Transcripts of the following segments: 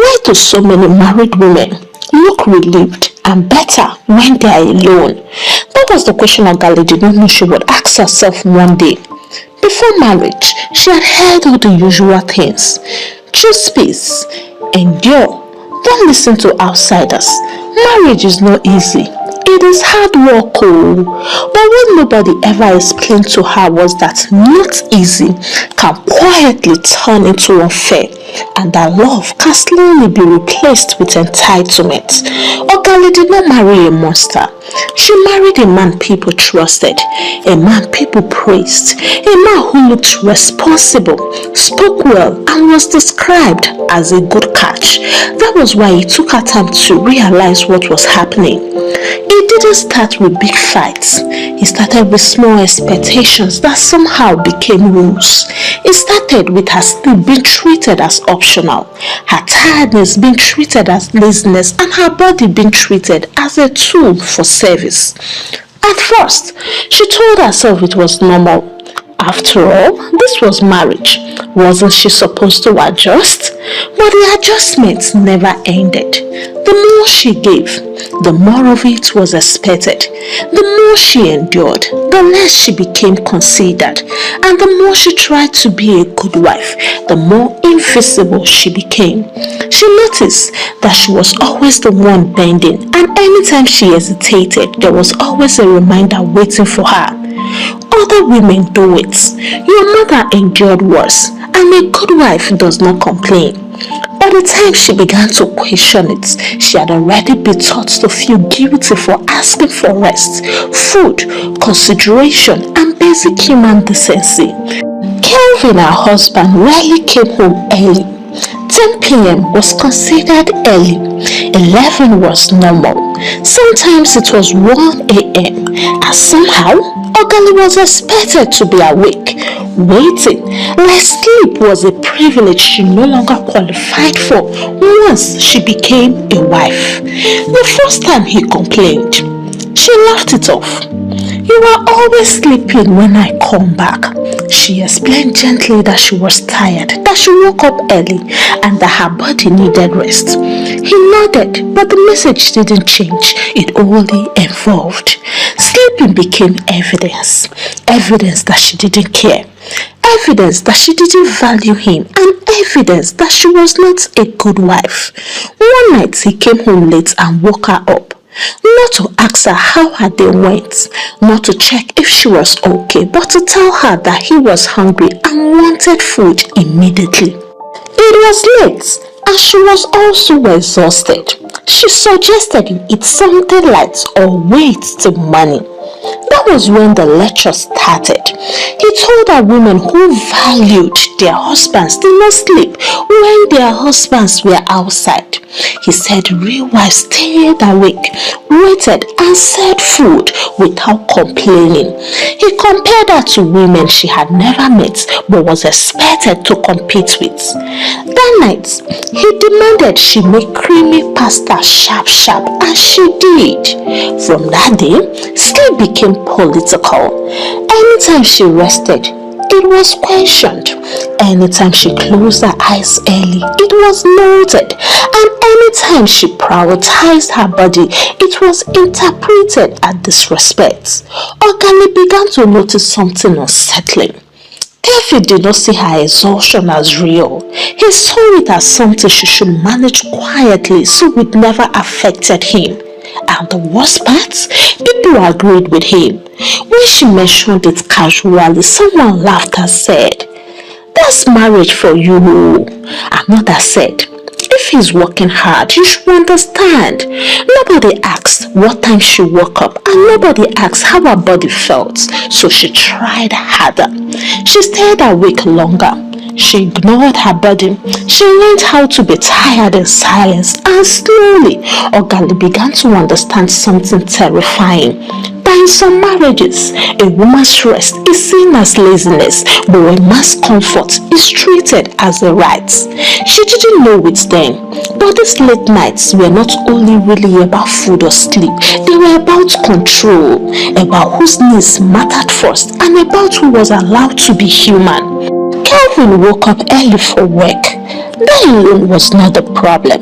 why do so many married women look relieved and better when they are alone? That was the question Ogali did not know she would ask herself one day. Before marriage, she had heard all the usual things. Choose peace, endure, don't listen to outsiders. Marriage is not easy. It is hard work, oh. But what nobody ever explained to her was that not easy can quietly turn into unfair, and that love can slowly be replaced with entitlement. Ogali did not marry a monster. She married a man people trusted, a man people praised, a man who looked responsible, spoke well, and was described as a good catch. That was why it took her time to realize what was happening. It didn't start with big fights. It started with small expectations that somehow became rules. It started with her sleep being treated as optional, her tiredness being treated as laziness, and her body being treated as a tool for service. At first, she told herself it was normal. After all, this was marriage. Wasn't she supposed to adjust? But the adjustment never ended. The more she gave, the more of it was expected. The more she endured, the less she became considered. And the more she tried to be a good wife, the more invisible she became. She noticed that she was always the one bending, and anytime she hesitated, there was always a reminder waiting for her. Other women do it. Your mother endured worse, and a good wife does not complain. By the time she began to question it, she had already been taught to feel guilty for asking for rest, food, consideration, and basic human decency. Kelvin, her husband, rarely came home early. 10 p.m. was considered early. 11 was normal. Sometimes it was 1 a.m. and somehow Ogali was expected to be awake, waiting, like sleep was a privilege she no longer qualified for once she became a wife. The first time he complained, she laughed it off. You are always sleeping when I come back. She explained gently that she was tired, that she woke up early, and that her body needed rest. He nodded, but the message didn't change. It only evolved. Sleeping became evidence. Evidence that she didn't care. Evidence that she didn't value him, and evidence that she was not a good wife. One night he came home late and woke her up. Not to ask her how her day went, not to check if she was okay, but to tell her that he was hungry and wanted food immediately. It was late and she was also exhausted. She suggested he eat something light or wait till morning. That was when the lecture started. He told her women who valued their husbands did not sleep when their husbands were outside. He said real wives stayed awake, waited and served food without complaining. He compared her to women she had never met but was expected to compete with. That night, he demanded she make creamy pasta sharp and she did. From that day, sleep became political. Anytime she rested, it was questioned. Anytime she closed her eyes early, it was noted. And anytime she prioritized her body, it was interpreted as disrespect. Ogali began to notice something unsettling. Kelvin did not see her exhaustion as real. He saw it as something she should manage quietly so it never affected him. And the worst part, people agreed with him. When she mentioned it casually, someone laughed and said, "That's marriage for you." Another said, "If he's working hard, you should understand." Nobody asked what time she woke up and nobody asked how her body felt, so she tried harder. She stayed awake longer. She ignored her body. She learned how to be tired in silence, and slowly, Ogali began to understand something terrifying. That in some marriages, a woman's rest is seen as laziness, but a man's comfort is treated as a right. She didn't know it then, but these late nights were not only really about food or sleep, they were about control, about whose needs mattered first, and about who was allowed to be human. Kelvin woke up early for work. That alone was not the problem.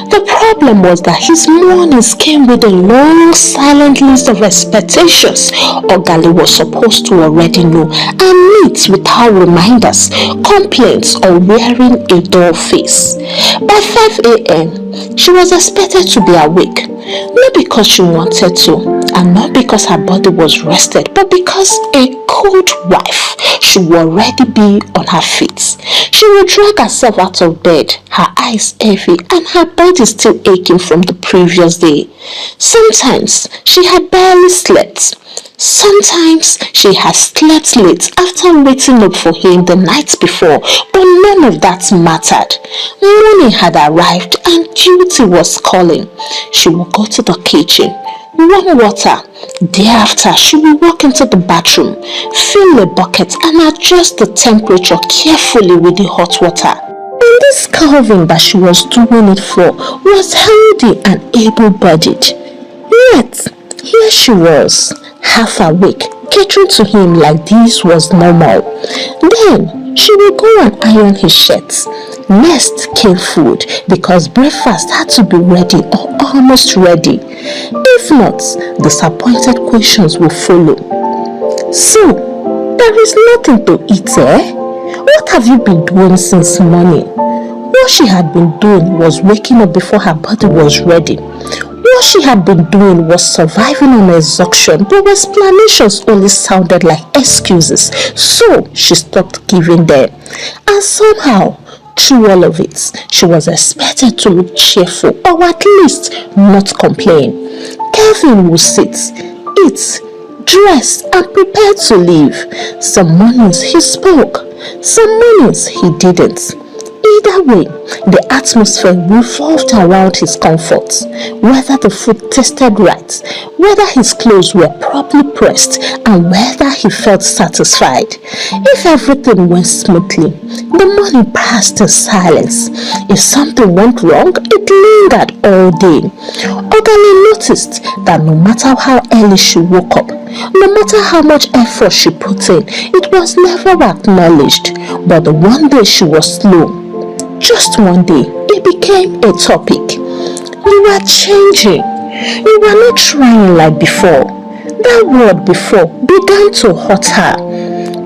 The problem was that his mornings came with a long, silent list of expectations Ogali was supposed to already know and meet without reminders, complaints, or wearing a dull face. By 5 a.m., she was expected to be awake, not because she wanted to, and not because her body was rested, but because a good wife should already be on her feet. She would drag herself out of bed, her eyes heavy and her body still aching from the previous day. Sometimes she had barely slept. Sometimes she had slept late after waiting up for him the night before, but none of that mattered. Morning had arrived and duty was calling. She would go to the kitchen, warm water. Thereafter, she would walk into the bathroom, fill a bucket and adjust the temperature carefully with the hot water. And this Calvin that she was doing it for was healthy and able-bodied. Yet, here she was, half awake, catering to him like this was normal. Then, she would go and iron his shirts. Next came food because breakfast had to be ready or almost ready. If not, disappointed questions will follow. So, there is nothing to eat, eh? What have you been doing since morning? What she had been doing was waking up before her body was ready. What she had been doing was surviving on exhaustion, but explanations only sounded like excuses, so she stopped giving them. And somehow, through all of it, she was expected to look cheerful or at least not complain. Kevin would sit, eat, dress and prepare to leave. Some mornings he spoke, some mornings he didn't. Either way, the atmosphere revolved around his comfort, whether the food tasted right, whether his clothes were properly pressed, and whether he felt satisfied. If everything went smoothly, the morning passed in silence. If something went wrong, it lingered all day. Ogali noticed that no matter how early she woke up, no matter how much effort she put in, it was never acknowledged. But the one day she was slow. Just one day, it became a topic. You were changing. You were not trying like before. That word before began to hurt her.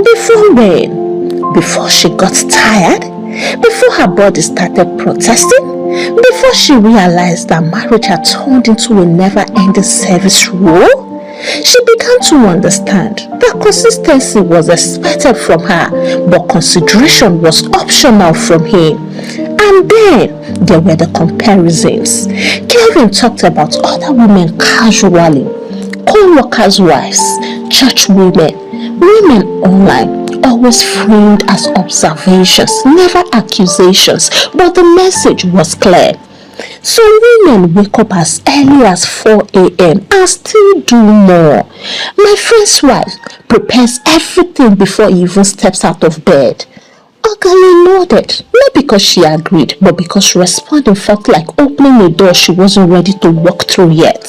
Before when? Before she got tired? Before her body started protesting? Before she realized that marriage had turned into a never-ending service role? She began to understand that consistency was expected from her, but consideration was optional from him. And then there were the comparisons. Kelvin talked about other women casually, co-workers' wives, church women, women online, always framed as observations, never accusations, but the message was clear. So women wake up as early as 4 a.m. and still do more. My friend's wife prepares everything before he even steps out of bed. Ogali nodded, not because she agreed, but because responding felt like opening a door she wasn't ready to walk through yet.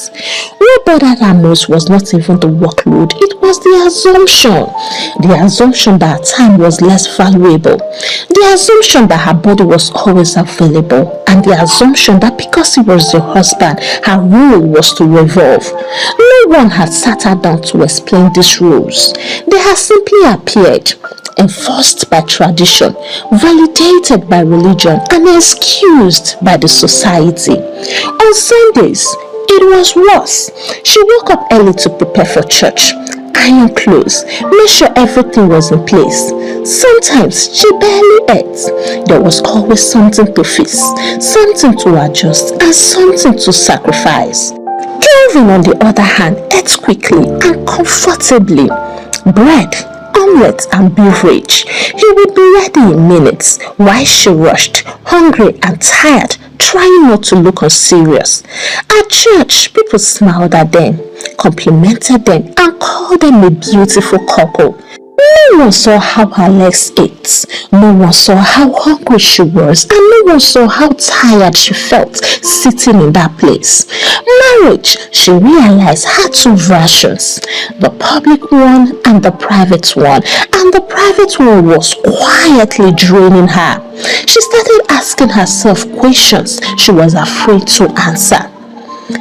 What bothered her most was not even the workload, it was the assumption. The assumption that her time was less valuable. The assumption that her body was always available. And the assumption that because he was the husband, her role was to revolve. No one had sat her down to explain these rules. They had simply appeared, enforced by tradition, validated by religion, and excused by the society. On Sundays, it was worse. She woke up early to prepare for church, iron clothes, make sure everything was in place. Sometimes she barely ate. There was always something to fix, something to adjust, and something to sacrifice. Kelvin, on the other hand, ate quickly and comfortably. Bread, omelette and beverage. He would be ready in minutes while she rushed, hungry and tired, trying not to look unserious. At church, people smiled at them, complimented them and called them a beautiful couple. No one saw how her legs ached. No one saw how hungry she was, and no one saw how tired she felt sitting in that place. Marriage, she realized, had two versions, the public one and the private one, and the private one was quietly draining her. She started asking herself questions she was afraid to answer.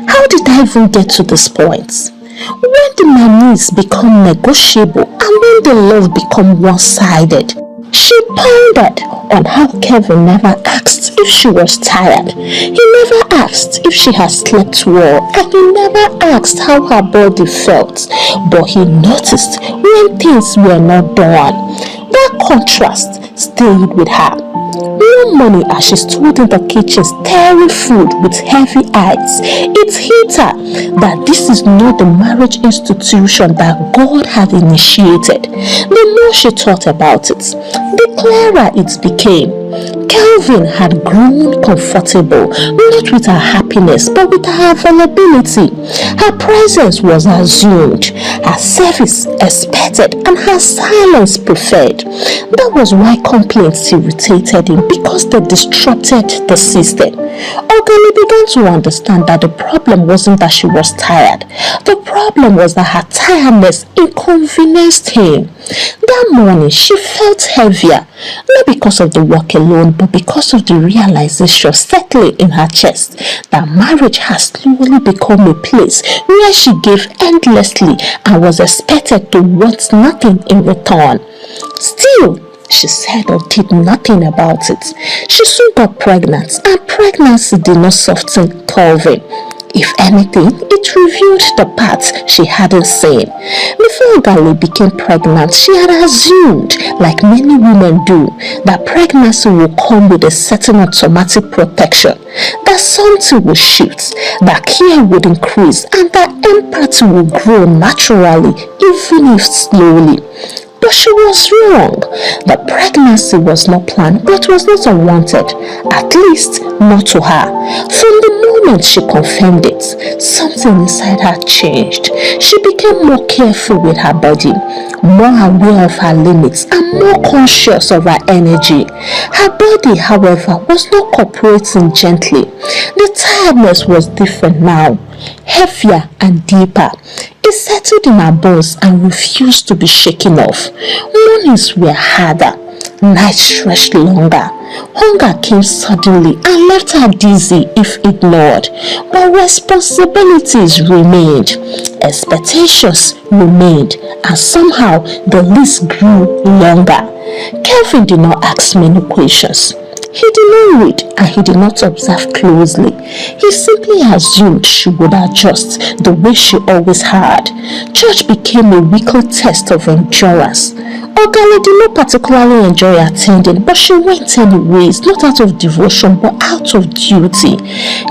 How did I even get to this point? When did my needs become negotiable and when did love become one-sided? She pondered on how Kevin never asked if she was tired. He never asked if she had slept well, and he never asked how her body felt. But he noticed when things were not done. That contrast stayed with her. One morning as she stood in the kitchen stirring food with heavy eyes, it hit her that this is not the marriage institution that God had initiated. The more she thought about it, the clearer it became. Kelvin had grown comfortable, not with her happiness, but with her availability. Her presence was assumed, her service expected, and her silence preferred. That was why complaints irritated him, because they disrupted the system. Ogani began to understand that the problem wasn't that she was tired. The problem was that her tiredness inconvenienced him. That morning, she felt heavier, not because of the work alone, but because of the realization settling in her chest that marriage has slowly become a place where she gave endlessly and was expected to want nothing in return. Still, she said or did nothing about it. She soon got pregnant, and pregnancy did not soften Kelvin. If anything, it revealed the parts she hadn't seen. Before Gali became pregnant, she had assumed, like many women do, that pregnancy will come with a certain automatic protection, that something will shift, that care would increase, and that empathy will grow naturally, even if slowly. But she was wrong. The pregnancy was not planned, but was not unwanted, at least not to her. From the moment she confirmed it, something inside her changed. She became more careful with her body, more aware of her limits, and more conscious of her energy. Her body, however, was not cooperating gently. The tiredness was different now, heavier and deeper. It settled in her bones and refused to be shaken off. Mornings were harder, nights stretched longer. Hunger came suddenly and left her dizzy if ignored. But responsibilities remained, expectations remained, and somehow the list grew longer. Kelvin did not ask many questions. He did not read and he did not observe closely. He simply assumed she would adjust the way she always had. Church became a weekly test of endurance. Ogali did not particularly enjoy attending, but she went anyways, not out of devotion but out of duty.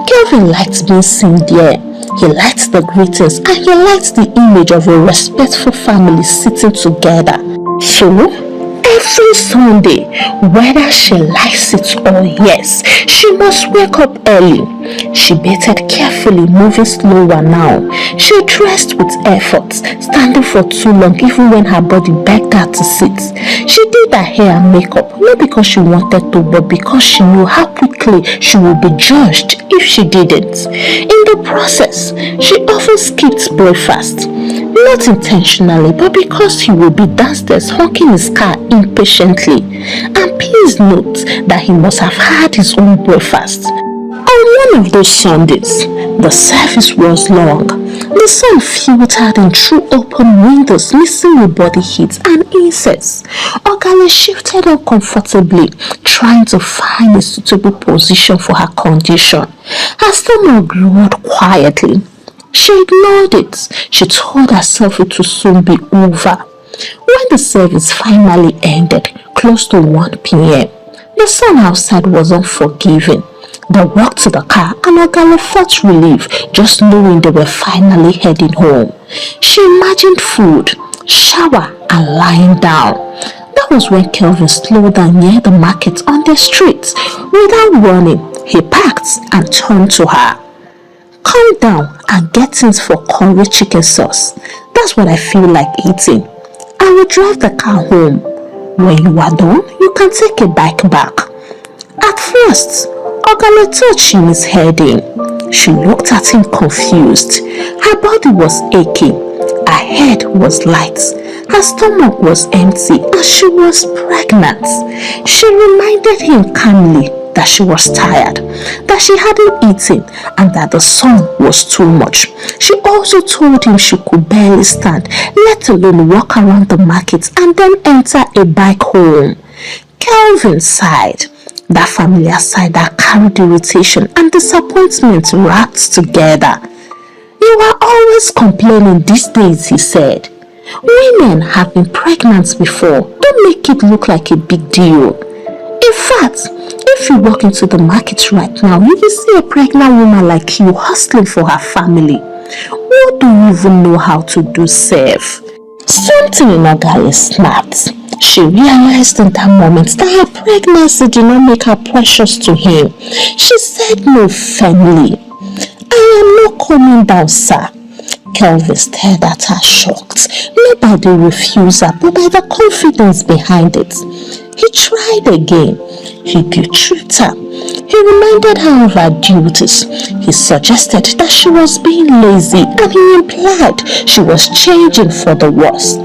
Kelvin liked being seen there. He liked the greetings and he liked the image of a respectful family sitting together. So, every Sunday, whether she likes it or yes, she must wake up early. She bathed carefully, moving slower now. She dressed with effort, standing for too long even when her body begged her to sit. She did her hair and makeup, not because she wanted to, but because she knew how quickly she would be judged if she didn't. In the process, she often skipped breakfast. Not intentionally, but because he would be downstairs honking his car impatiently. And please note that he must have had his own breakfast. On one of those Sundays, the service was long. The sun filtered in through open windows, mixing with body heat and insects. Ogale shifted uncomfortably, trying to find a suitable position for her condition. Her stomach growled quietly. She ignored it. She told herself it would soon be over. When the service finally ended, close to 1 p.m., the sun outside was unforgiving. They walked to the car and Ogale felt relief just knowing they were finally heading home. She imagined food, shower, and lying down. That was when Kelvin slowed down near the market on the street. Without warning, he parked and turned to her. Calm down and get things for curry chicken sauce. That's what I feel like eating. I will drive the car home. When you are done, you can take a bike back. At first, Ogale thought she misheard him. She looked at him confused. Her body was aching. Her head was light. Her stomach was empty and she was pregnant. She reminded him calmly that she was tired, that she hadn't eaten, and that the sun was too much. She also told him she could barely stand, let alone walk around the market and then enter a bike home. Kelvin sighed, that familiar sigh that carried irritation and disappointment wrapped together. You are always complaining these days, he said. Women have been pregnant before. Don't make it look like a big deal. In fact, if you walk into the market right now, you will see a pregnant woman like you hustling for her family. What do you even know how to do, Seth? Something in Ogale snapped. She realized in that moment that her pregnancy did not make her precious to him. She said no firmly. I am not coming down, sir. Kelvin stared at her shocked, not by the refusal but by the confidence behind it. He tried again. He guilt-tripped her. He reminded her of her duties. He suggested that she was being lazy and he implied she was changing for the worse.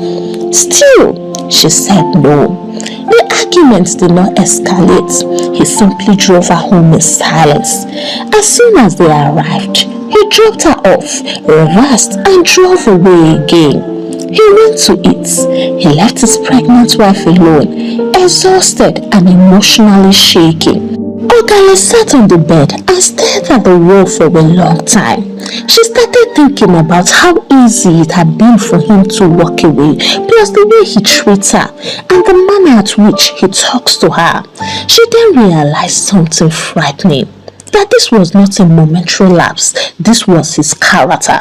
Still, she said no. The argument did not escalate. He simply drove her home in silence. As soon as they arrived, he dropped her off, reversed and drove away again. He went to eat. He left his pregnant wife alone, exhausted and emotionally shaking. Ogale sat on the bed and stared at the wall for a long time. She started thinking about how easy it had been for him to walk away, plus the way he treats her and the manner at which he talks to her. She then realized something frightening. That this was not a momentary lapse, this was his character.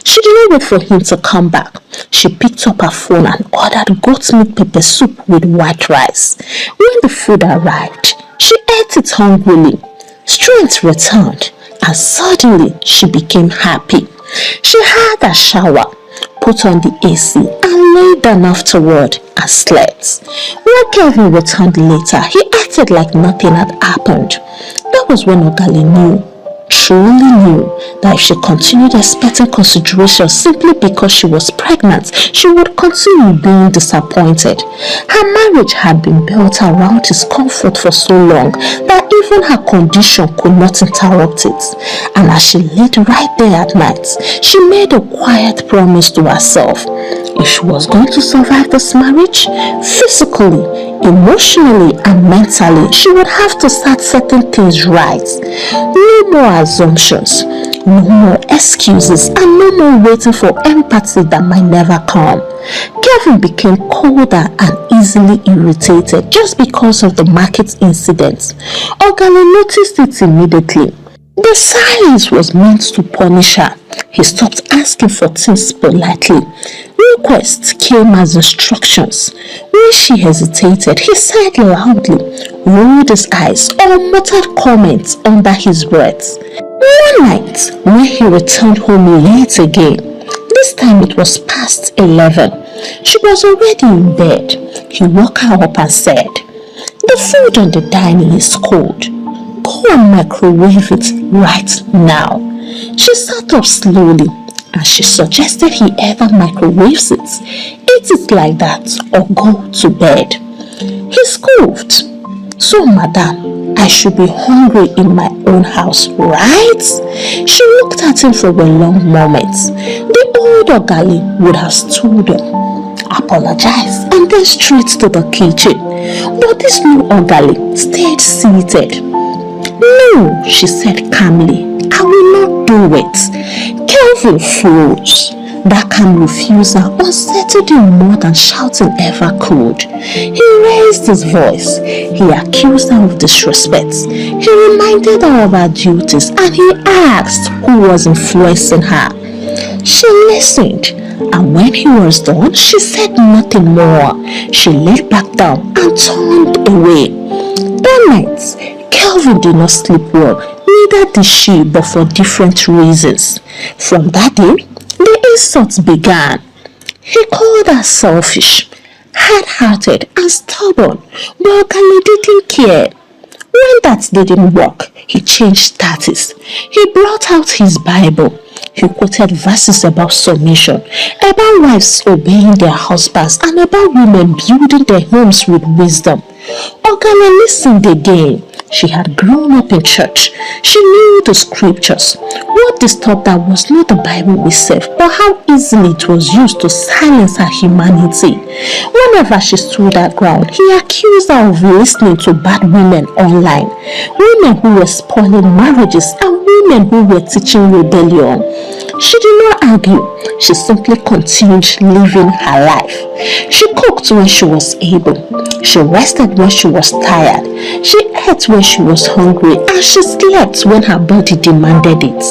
She did not wait for him to come back. She picked up her phone and ordered goat meat pepper soup with white rice. When the food arrived, she ate it hungrily. Strength returned and suddenly she became happy. She had a shower, put on the AC and lay down afterward and slept. When Kevin returned later, he acted like nothing had happened. That was when Ogale knew, truly knew, that if she continued expecting consideration simply because she was pregnant, she would continue being disappointed. Her marriage had been built around his comfort for so long that even her condition could not interrupt it. And as she laid right there at night, she made a quiet promise to herself. If she was going to survive this marriage, physically, emotionally and mentally, she would have to start setting things right. No more assumptions, no more excuses, and no more waiting for empathy that might never come. Kevin became colder and easily irritated just because of the market incident. Ogale noticed it immediately. The silence was meant to punish her. He stopped asking for things politely. Requests came as instructions. When she hesitated, he sighed loudly, rolled his eyes, or muttered comments under his breath. One night, when he returned home late again, this time it was past 11. She was already in bed. He woke her up and said, "The food on the dining is cold. Go and microwave it right now." She sat up slowly and she suggested he either microwaves it, eat it like that, or go to bed. He scoffed. "So, madam, I should be hungry in my own house, right?" She looked at him for a long moment. The old Ogale would have stood up, apologized, and then straight to the kitchen. But this new Ogale stayed seated. "No," she said calmly, "I will not do it." Kelvin froze. That calm refusal unsettled him more than shouting ever could. He raised his voice. He accused her of disrespect. He reminded her of her duties and he asked who was influencing her. She listened, and when he was done, she said nothing more. She laid back down and turned away. That night, Kelvin did not sleep well. Neither did she, but for different reasons. From that day, the insults began. He called her selfish. hard-hearted and stubborn, but Okale didn't care. When that didn't work, he changed status. He brought out his Bible. He quoted verses about submission, about wives obeying their husbands, and about women building their homes with wisdom. Okale listened again. She had grown up in church. She knew the scriptures. What disturbed her was not the Bible itself, but how easily it was used to silence her humanity. Whenever she stood her ground, he accused her of listening to bad women online, women who were spoiling marriages and women who were teaching rebellion. She did not argue. She simply continued living her life. She cooked when she was able. She rested when she was tired. She ate when she was hungry, and she slept when her body demanded it.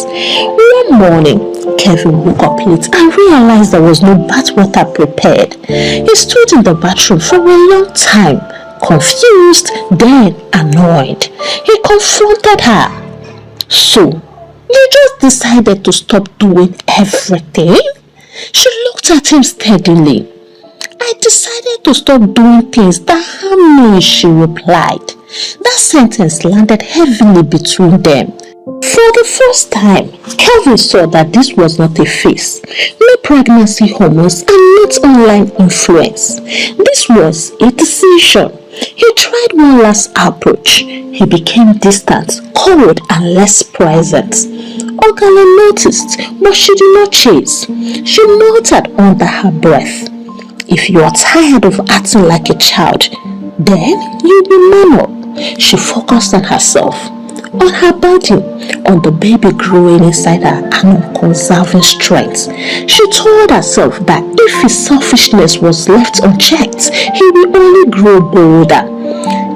One morning, Kevin woke up late and realized there was no bathwater prepared. He stood in the bathroom for a long time, confused, then annoyed. He confronted her. So, you just decided to stop doing everything? She looked at him steadily. I decided to stop doing things that harm me, she replied. That sentence landed heavily between them. For the first time, Kelvin saw that this was not a phase, no pregnancy hormones and not online influence. This was a decision. He tried one last approach. He became distant, cold and less present. Okale noticed, but she did not chase. She muttered under her breath. If you are tired of acting like a child, then you will man up. She focused on herself, on her body, on the baby growing inside her and on conserving strength. She told herself that if his selfishness was left unchecked, he will only grow bolder.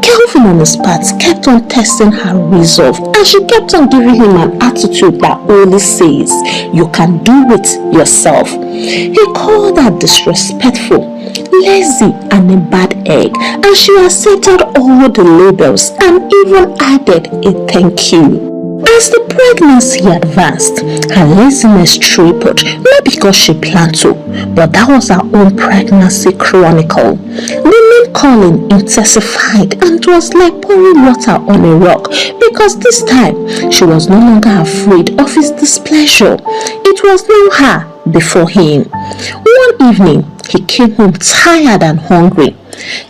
Kelvin on his part kept on testing her resolve, and she kept on giving him an attitude that only says, you can do it yourself. He called her disrespectful, lazy and a bad egg, and she accepted all the labels and even added a thank you. As the pregnancy advanced, her laziness tripled, not because she planned to, but that was her own pregnancy chronicle. The name calling intensified and it was like pouring water on a rock, because this time she was no longer afraid of his displeasure. It was now her before him. One evening, he came home tired and hungry.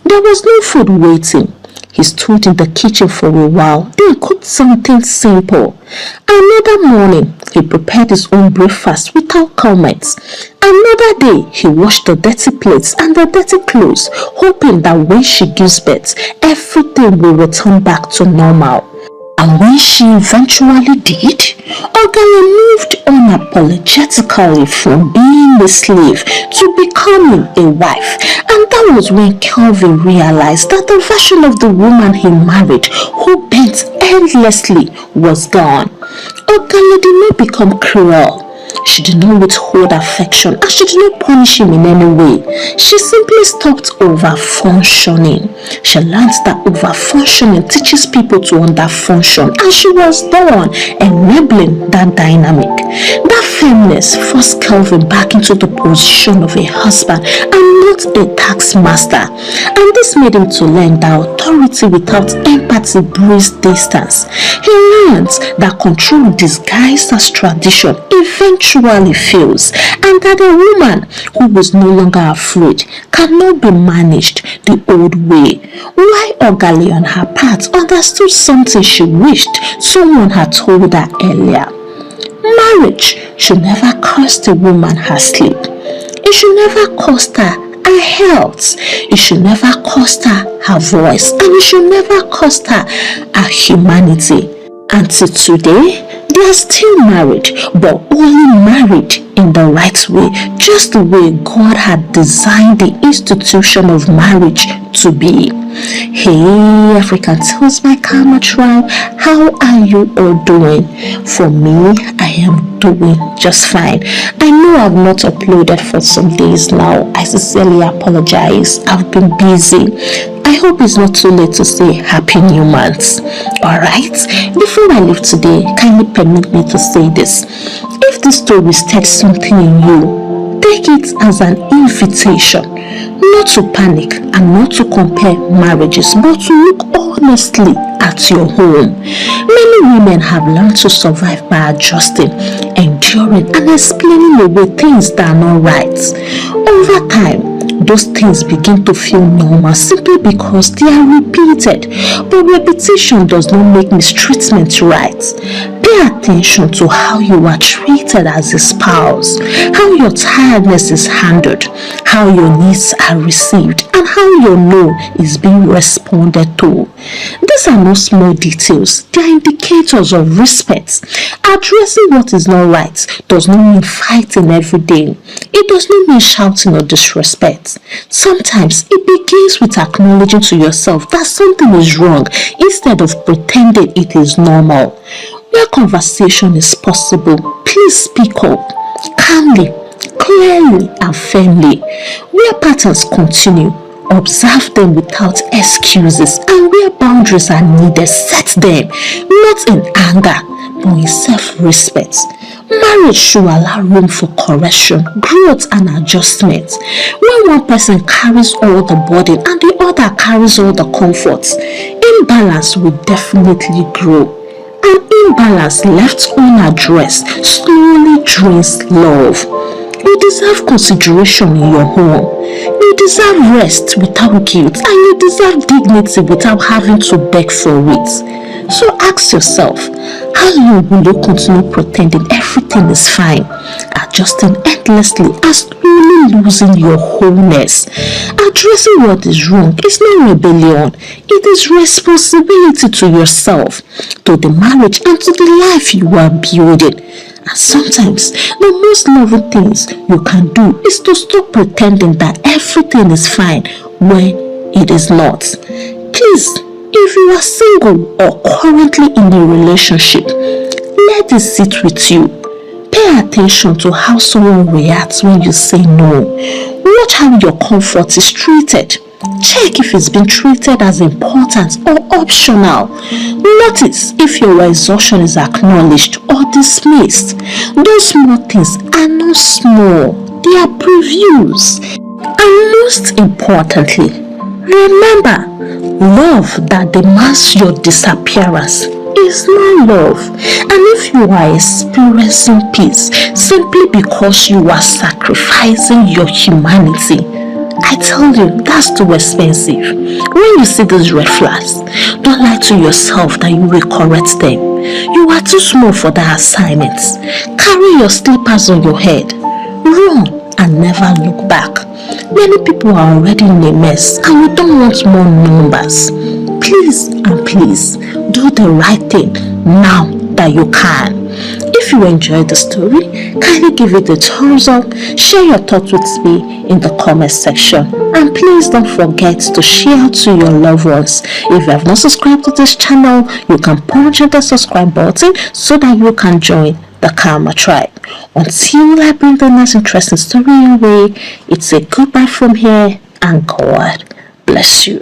There was no food waiting. He stood in the kitchen for a while, then cooked something simple. Another morning, he prepared his own breakfast without comments. Another day, he washed the dirty plates and the dirty clothes, hoping that when she gives birth, everything will return back to normal. And when she eventually did, Okale moved unapologetically from being a slave to becoming a wife. And that was when Kelvin realized that the version of the woman he married, who bent endlessly, was gone. Okale did not become cruel. She did not withhold affection and she did not punish him in any way. She simply stopped over-functioning. She learned that over-functioning teaches people to under-function, and she was done enabling that dynamic. That firmness forced Kelvin back into the position of a husband and not a taskmaster. And this made him to learn that authority without empathy breeds distance. He learned that control disguised as tradition eventually fails, and that a woman who is no longer afraid cannot be managed the old way. Why Okale on her part understood something she wished someone had told her earlier. Marriage should never cost a woman her sleep. It should never cost her her health. It should never cost her her voice, and it should never cost her her humanity. Until today, they are still married, but only married in the right way, just the way God had designed the institution of marriage to be. Hey African Tales by Karma Tribe, how are you all doing? For me, I am doing just fine. I know I've not uploaded for some days now. I sincerely apologize. I've been busy. I hope it's not too late to say Happy New Month. Alright, before I leave today, kindly permit me to say this. If this story stirs something in you, take it as an invitation Not to panic and not to compare marriages, but to look honestly at your home. Many women have learned to survive by adjusting, enduring, and explaining away things that are not right. Over time, those things begin to feel normal simply because they are repeated. But repetition does not make mistreatment right. Pay attention to how you are treated as a spouse, how your tiredness is handled, how your needs are received, and how your no is being responded to. These are not small details, they are indicators of respect. Addressing what is not right does not mean fighting every day. It does not mean shouting or disrespect. Sometimes it begins with acknowledging to yourself that something is wrong instead of pretending it is normal. Where conversation is possible, please speak up calmly, clearly, and firmly. Where patterns continue, observe them without excuses, and where boundaries are needed, set them, not in anger, but in self-respect. Marriage should allow room for correction, growth, and adjustment. When one person carries all the burden and the other carries all the comforts, imbalance will definitely grow. An imbalance left unaddressed slowly drains love. You deserve consideration in your home. You deserve rest without guilt, and you deserve dignity without having to beg for it. So ask yourself, how long will you continue pretending everything is fine, adjusting endlessly and slowly losing your wholeness? Addressing what is wrong is not rebellion, it is responsibility to yourself, to the marriage, and to the life you are building. And sometimes the most loving things you can do is to stop pretending that everything is fine when it is not. Please, if you are single or currently in a relationship, let it sit with you. Pay attention to how someone reacts when you say no. Watch how your comfort is treated. Check if it's been treated as important or optional. Notice if your exhaustion is acknowledged or dismissed. Those small things are not small, they are previews. And most importantly, remember, love that demands your disappearance is not love. And if you are experiencing peace simply because you are sacrificing your humanity, I tell you, that's too expensive. When you see these red flags, don't lie to yourself that you will correct them. You are too small for that assignment. Carry your slippers on your head. Run and never look back. Many people are already in a mess and we don't want more numbers. Please and please, do the right thing now that you can. If you enjoyed the story, kindly give it a thumbs up, share your thoughts with me in the comment section, and please don't forget to share to your loved ones. If you have not subscribed to this channel, you can punch the subscribe button so that you can join the Karma tribe. Until I bring the next interesting story your way, it's a goodbye from here, and God bless you.